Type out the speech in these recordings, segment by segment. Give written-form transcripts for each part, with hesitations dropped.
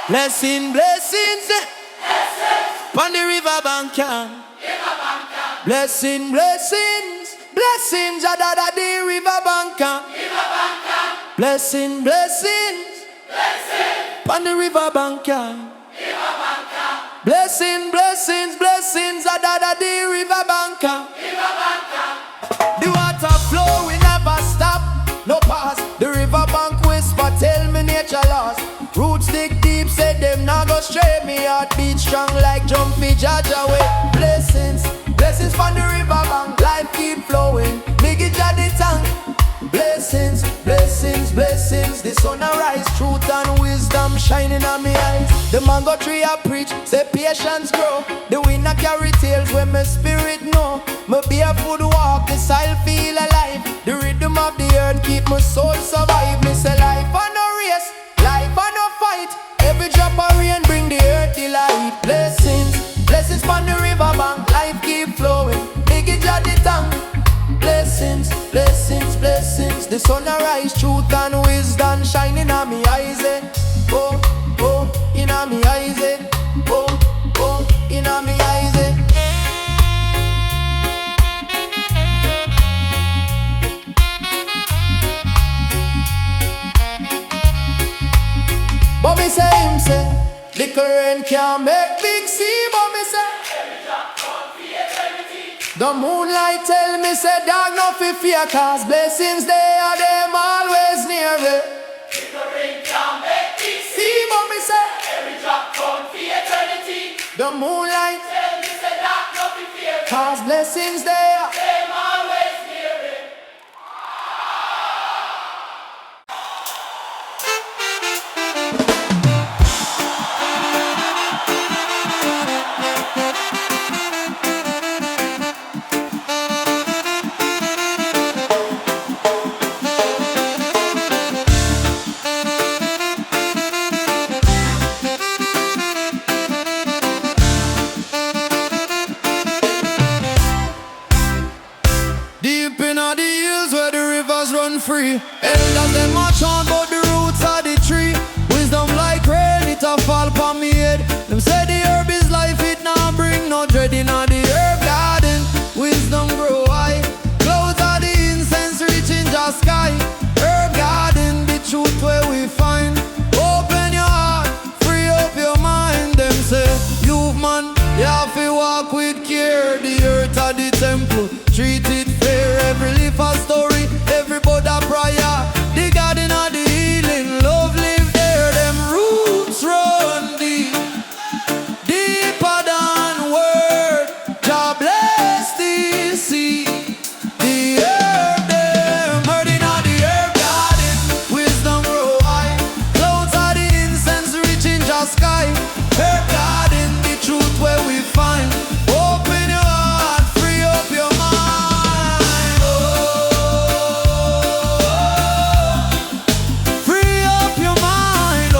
Blessings, blessings, on the riverbank, yeah. Blessings, blessings, blessings, da the riverbank, yeah. Blessings, blessings, on the riverbank, yeah. Blessings, blessings, blessings, da the riverbank, yeah. The water flow, we never stop, no pause. The riverbank whisper, tell me nature lost. Roots dig deep, said them now go stray. Me heart beat strong like jumpy Jaja way. Blessings, blessings from the riverbank. Life keep flowing, big it at the tank. Blessings, blessings, blessings. The sun arise, truth and wisdom shining on me eyes. The mango tree I preach, say patience grow. The wind I carry tales when my spirit know. Me barefoot walk, the soil feel alive. The rhythm of the earth keep my soul survive. Me say life and no race, life and no fight. Every drop of rain bring the earth delight. Blessings, blessings from the riverbank. Life keep flowing, big it at the tank. Blessings, blessings, blessings. The sun arise, truth and wisdom shining on me eyes. Oh, oh, in on me eyes. Oh, oh, in on me eyes. But me say him say, liquor and can't make big sea. But me say, the moonlight tell me say, dog no fi fear, cause blessings they are them always near me. Liquor and can't make big sea. But me say, every drop count for eternity. The moonlight tell me say, dog no fi fear, cause blessings they are them always near me. Free. Elders them a chant but the roots of the tree. Wisdom like rain, it a fall upon me head. Them say the herb is life, it now bring no dread in the herb garden. Wisdom grow high, clouds of the incense reaching the sky. Herb garden, the truth where we find. Open your heart, free up your mind. Them say, youth man, you have to walk with care. The earth of the temple, treat it fair. Every leaf a story, every Buddha prayer. The garden of the healing, love live there. Them roots run deep, deeper than word. Jah bless the sea, the herb them hurting on the herb garden. Wisdom grow high, clouds of the incense reaching the sky. Herb garden, the truth where we find. Open your heart, free up your mind. Free up your mind,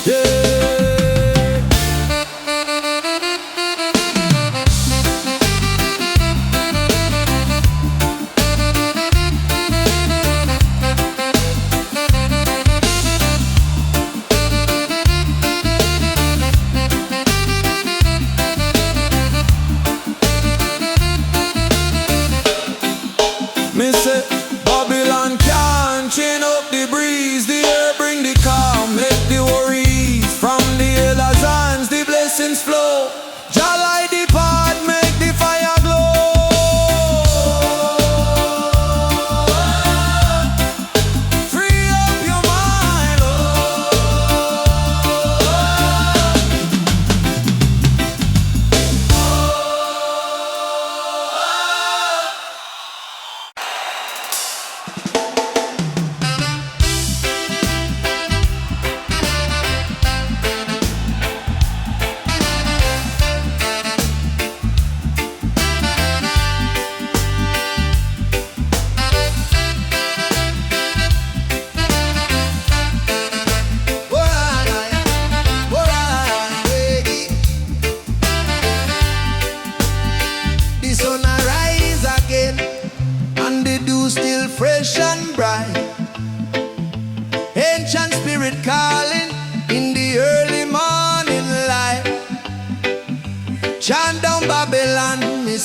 yeah. Me say, Babylon can't chain up the breeze. The air bring the calm, make the worries. From the elders' hands, the blessings flow. Jah light the path, make the fire glow. Free up your mind,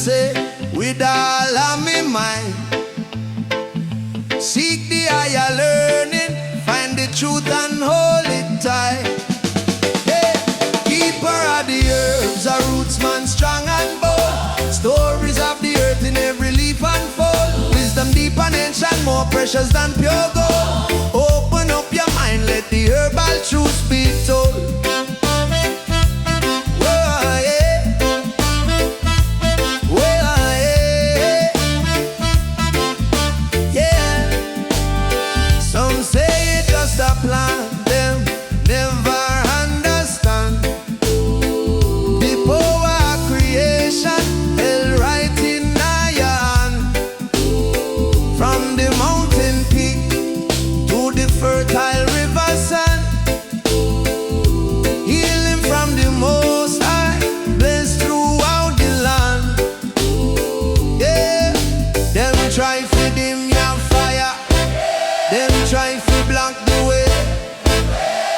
say, with all of me mind, seek the higher learning, find the truth and hold it tight. Hey, keeper of the herbs, a rootsman strong and bold. Stories of the earth in every leaf and fold. Wisdom deep and ancient, more precious than pure gold. Open up your mind, let the herbal truth be told. Plan them, never understand the power of creation held right in your hand. From the mountain peak to the fertile river sand, healing from the Most High, blessed throughout the land. Yeah, them try to dim your fire, them try to block the way.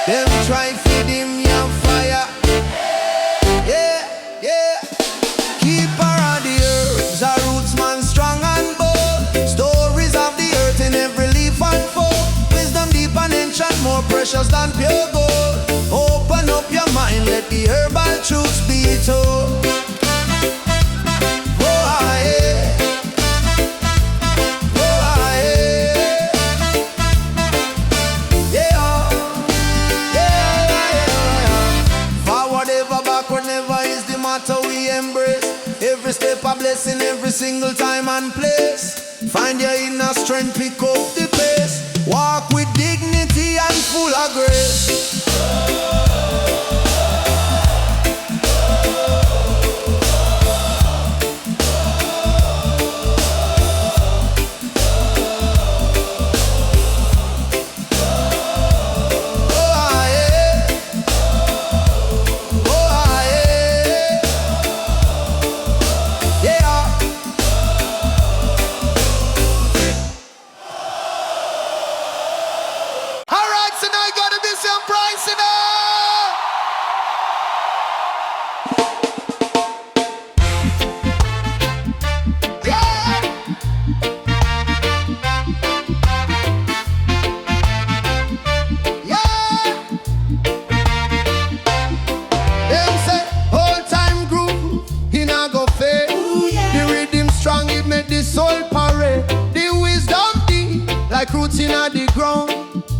Them try feed him your fire. Yeah, yeah. Keeper of the herbs, a rootsman strong and bold. Stories of the earth in every leaf and fold. Wisdom deep and ancient, more precious than pure gold. Open up your mind, let the herbal truths be told. Every step a blessing, every single time and place. Find your inner strength, pick up the pace. Walk with dignity and full of grace. Like roots in the ground,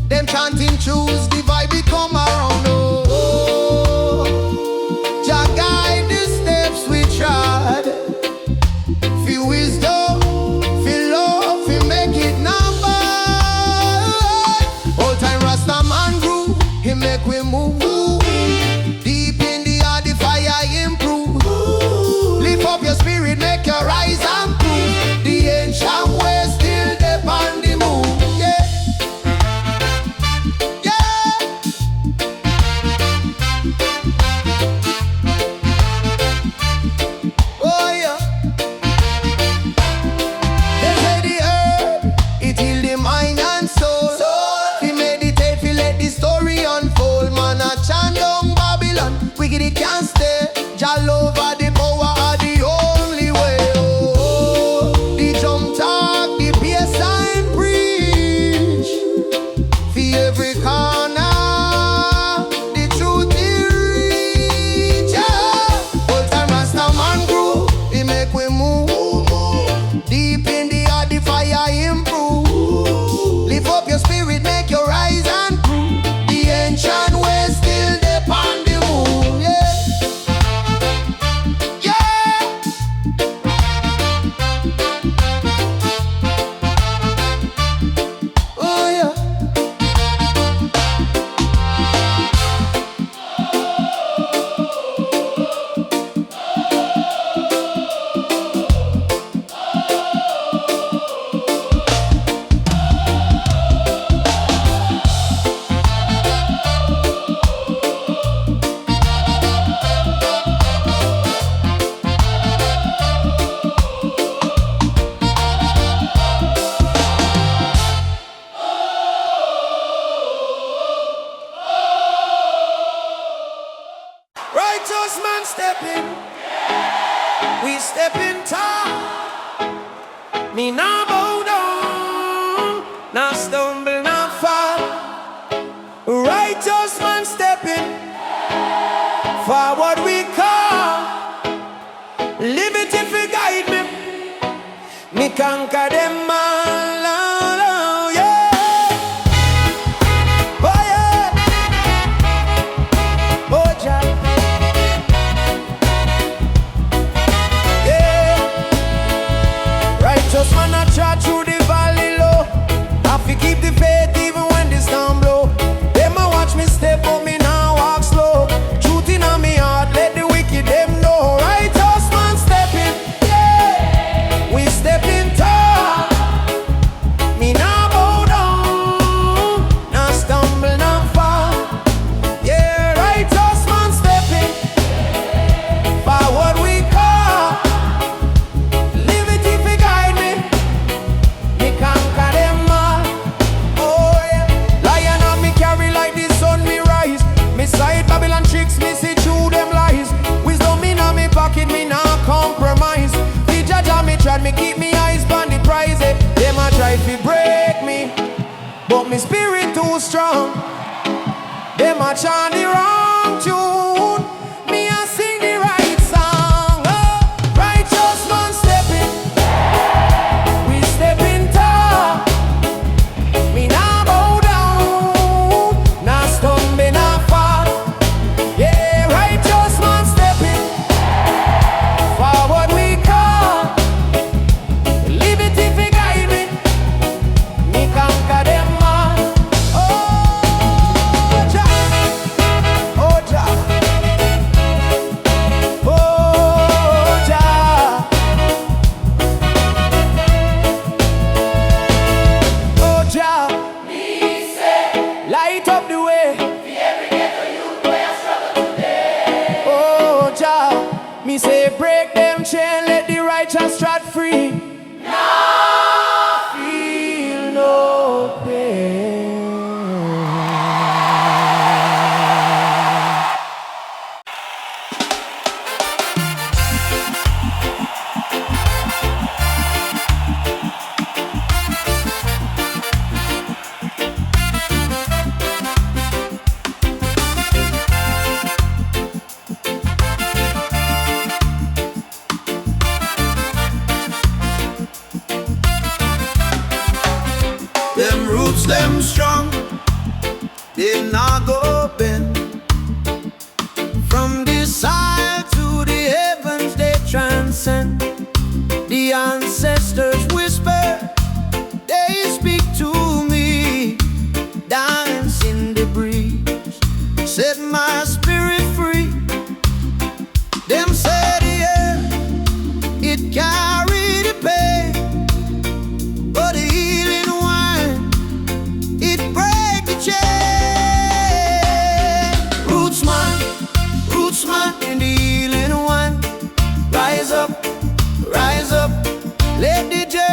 them chanting choose the vibe it come around. Oh, oh. Jah guide the steps we trod. Feel wisdom, feel love, feel make it number. Old time Rastaman grew, he make we move. Deep in the heart, the fire improve. Lift up your spirit, make your rise and prove. The ancient ways still depend the move. It can't stay. Jah love the power of the only way. Oh, the jump talk, the bass line preach. For every corner, the truth is reach. Yeah. Old time Rastaman grew, he make we move. Deep in the heart, the fire improve. Lift up your spirit, make your rise and prove. The ancient ways still depend the move. Me conquer them all, oh, yeah. Oh yeah. Oh Jah. Yeah. Righteous man a trot through the valley low. Have to keep the faith even when the storm blow. Them a watch me step but me now walk slow. Truth in a me heart, let the wicked them know. Righteous man stepping, yeah. We stepping tall. Me now bow down, now stumble, now fall. Yeah, righteous man stepping forward we call. Liberty fi guide me. Me conquer them all. Oh yeah. Lion on me carry like the sun me rise. Me side Babylon tricks me see through them lies. Wisdom in a me pocket me nah compromise. The judge on me tried me keep me eyes on the prize. Them a try fi break me, but me spirit too strong. Them a chant the wrong tune. Me a sing the right song. Oh, righteous man stepping. We stepping tall. Me nah bow down, nah stumble, nah fall. Yeah, righteous man stepping forward we call. Liberty fi guide me. Me conquer them all. Oh Jah, oh Jah, oh Jah, oh Jah. Light up the way. Oh Jah, me say break them chain, let the righteous trot free. Now feel no pain. Them roots, them strong, they not go bend. From the side to the heavens, they transcend. The ancestors whisper, they speak to me. Dance in the breeze, set my spirit free. Them say the air, it carry the pain, but the healing wine, it break the chain. Rootsman in the healing wine. Rise up, let the journey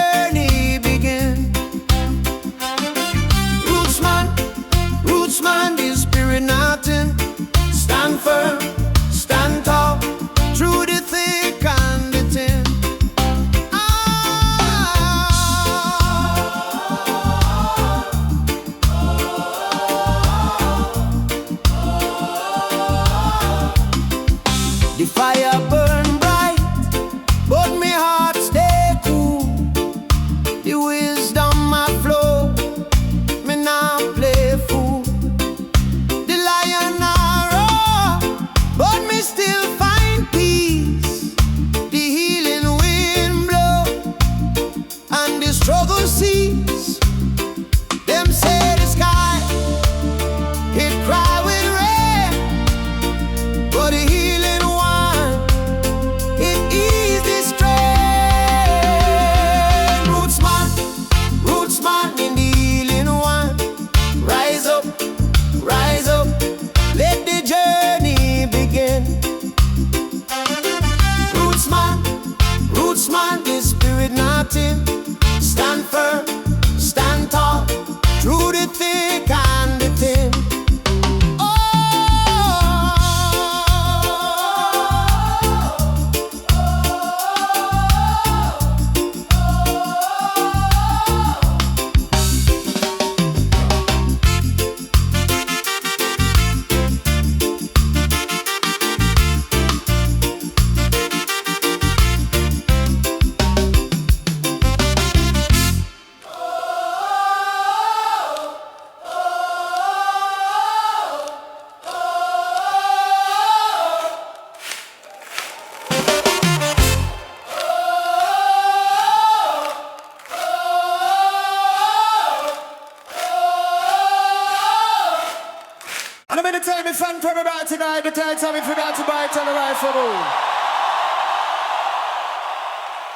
Chant for everybody tonight. The time time if you got to buy it on the right for move.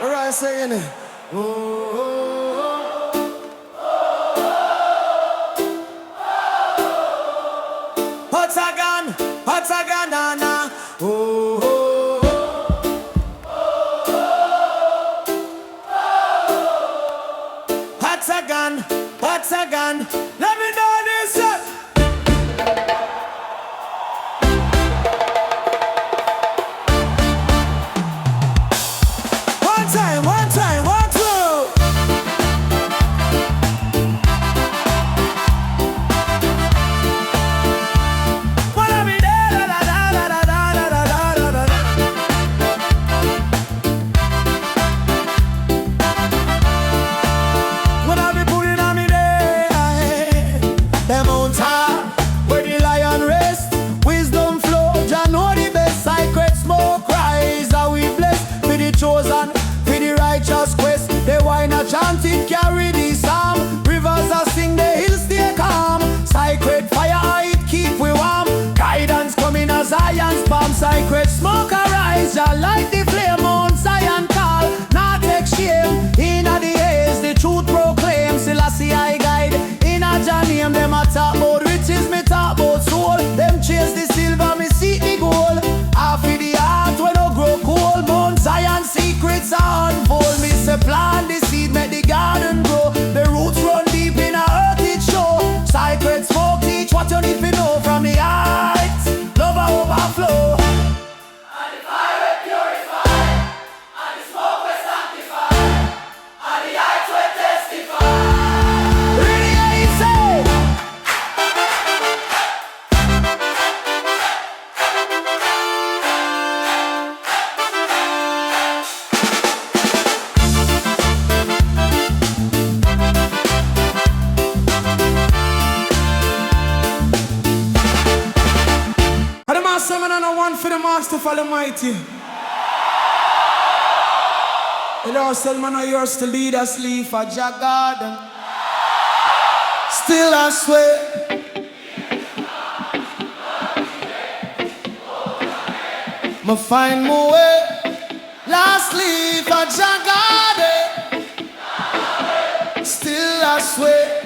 The right saying it. Hot again, na. Hot again. Let me know this. One time, one, two. Wanna be there, da da da da da da da da da. Wanna be putting on me there. Them on top, where the lion rest. Wisdom flow, Jah know the best. Sacred smoke rise, how we bless. For the chosen, for the righteous quest. They wine a chanting, carry the psalm. Rivers a sing, the hills stay calm. Sacred fire, it keep we warm. Guidance coming as Zion's palm. Sacred smoke arise, Jah light the flame on Zion call. Not take shame, in the haze, the truth proclaim. Selassie I guide, in a Jah name. Them a talk about riches, me talk about soul. Them chase the silver, me seek the gold. Half of the heart when no grow cold. Mount Zion secrets are unfold. Me say plant the seed, make the garden grow. The roots run deep in a earth it show. Sacred smoke teach what you need to know. From the heights, love a overflow. And the fire will purify, and the smoke will sanctify, and the heights will testify. Really easy. And the master man and a one for the master for the mighty. The Lord said, man, are yours to lead us, leave for Jah garden. Still I swear. Ma find my way. Lastly for Jah garden. Still I swear.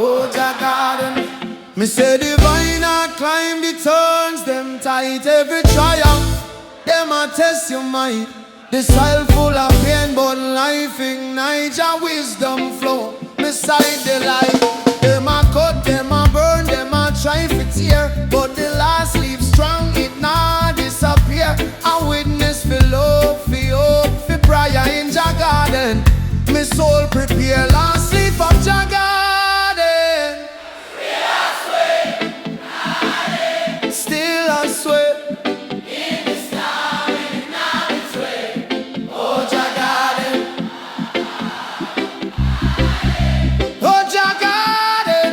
Oh, Jah garden. Me say the vine a climb the turns, them tight every triumph. Them a test your mind. The soil full of pain, but life ignite. Jah wisdom flow. Beside the light. Them a cut, them a burn, them a try to tear. But the last leaf strong, it not disappear. A witness for love, for hope, for prayer in Jah garden. Me soul prepare, last leaf of Jah garden. Still I swear. In the star, in the night it's way. Oh, Jah garden. Oh, Jah garden.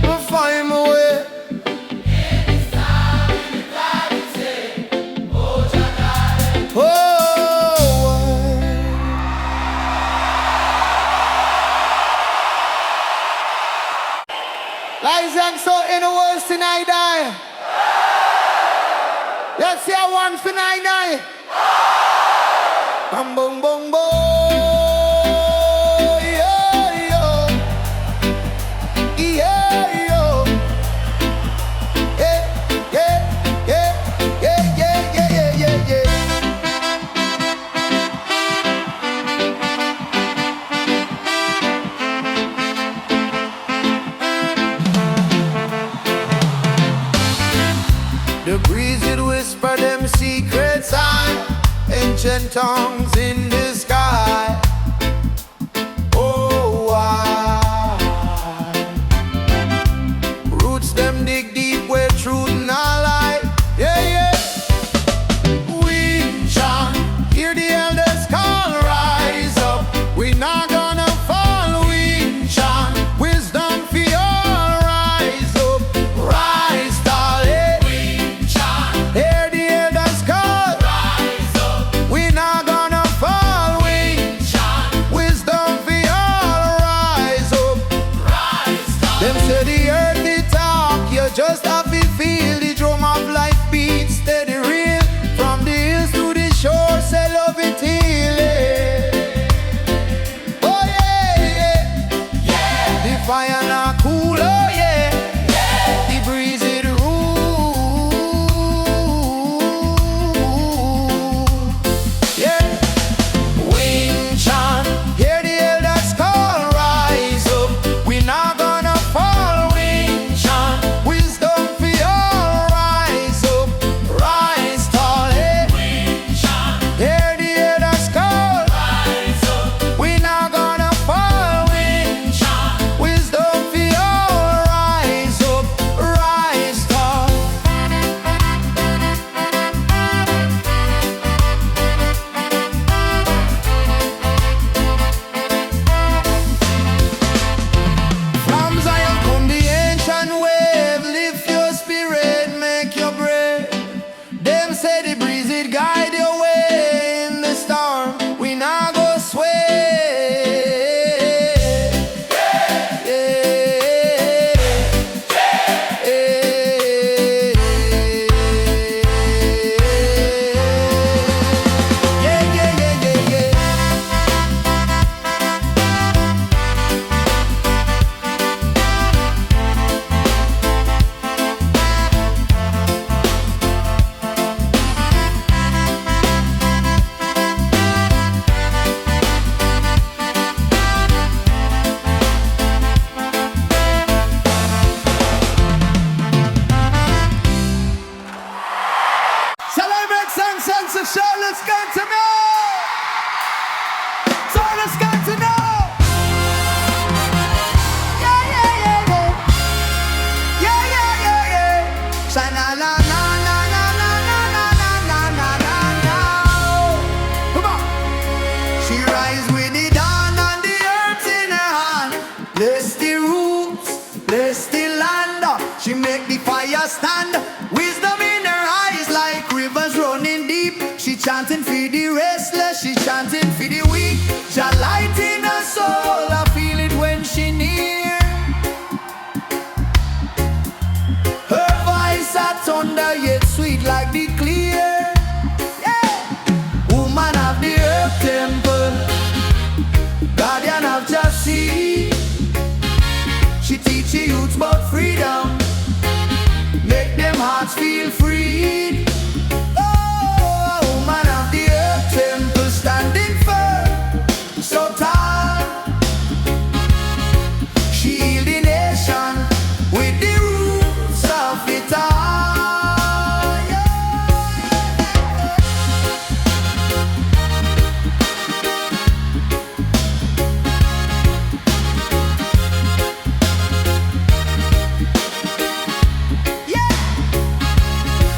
I'll find my way. In the star, in the night it's way. Oh, Jah garden. Oh. Like sang so in the world tonight, die. Let's see how one tonight, die. Bam, boom, boom, boom. Yeah, yo. Yeah, yo. Yeah, yeah, yeah, yeah, yeah, yeah, yeah, yeah. The breeze it whisper them secrets high, ancient tongues in the sky. Oh, why? Roots them dig deep where truth not lie. Yeah, yeah. We chant, hear the elders call, rise up. We not gonna fall. We chant, wisdom for your rise up, rise, darling. Hear the elders call, rise up. We not gonna fall. Taurus got to know. Taurus got to know. Yeah, yeah, yeah, yeah. Yeah, yeah, yeah, yeah. Shana la la la la la la la la la la la. Come on. She rise with the dawn and the earth in her hand. Bless the roots, bless the land. She make the fire stand. Wisdom in her eyes like rivers running deep. She chanting for the restless, she chanting for the weak. She light in her soul, I feel it when she near. Her voice a thunder yet sweet like the clear. Yeah. Woman of the earth temple, guardian of justice. She teach the youth about freedom, make them hearts feel free. Oh, a woman of the earth temple, standing firm, so tall. She healed the nation with the roots of it all.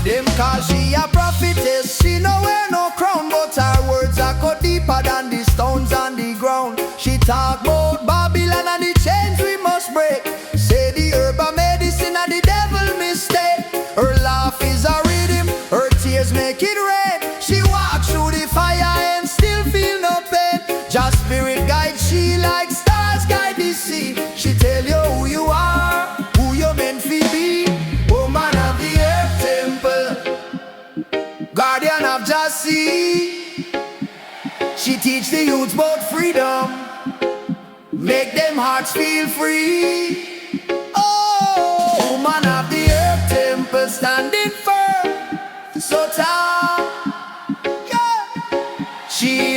Them call she a prophetess. She no wear no crown, but her words are cut deeper than the stones on the ground. She talk about Babylon and the chains we must break. Say the herbal medicine and the devil mistake. Her laugh is a rhythm, her tears make it rain. She walk through the fire and still feel no pain. Just spirit guide she like stars guide the sea. She tell you who you are, who you're meant to be. Woman of the earth temple, guardian of justice. She teach the youths about freedom, make them hearts feel free. Oh, woman of the earth temple, standing firm, so tall. Yeah. She